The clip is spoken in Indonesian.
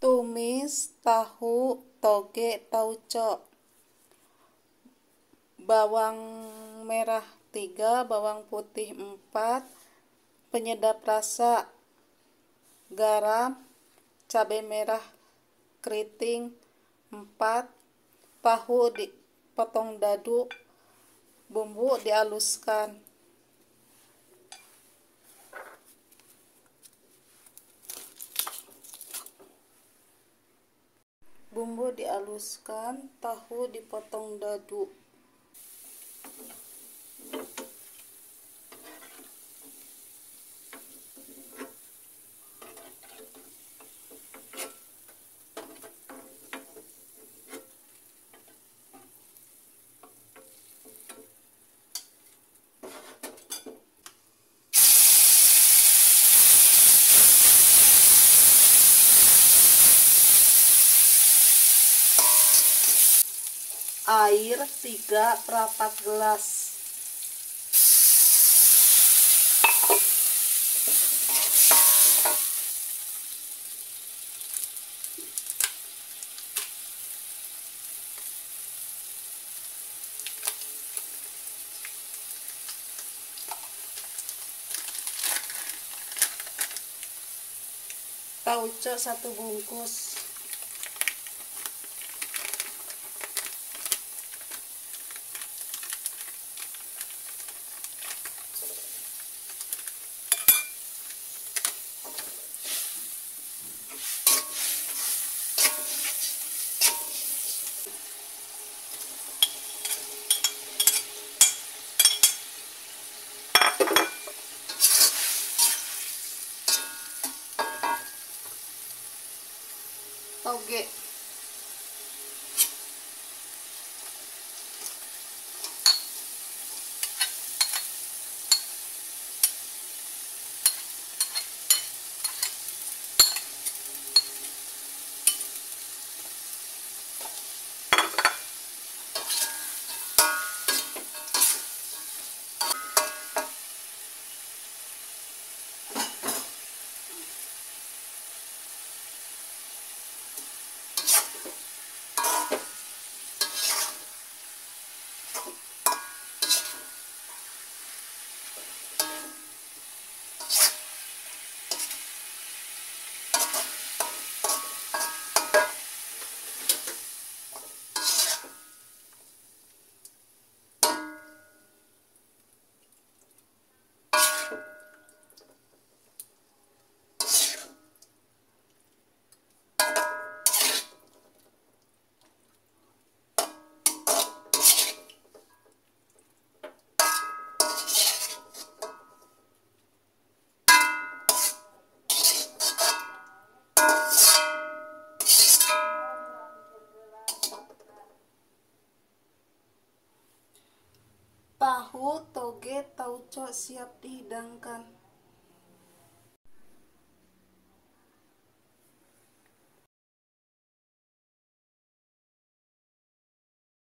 Tumis tahu toge tauco, bawang merah 3, bawang putih 4, penyedap rasa, garam, cabai merah keriting 4, tahu dipotong dadu, bumbu dihaluskan. Bumbu dihaluskan, tahu dipotong dadu. Air 3/4 gelas. Tauco 1 bungkus. Toge, tahu toge tauco siap dihidangkan.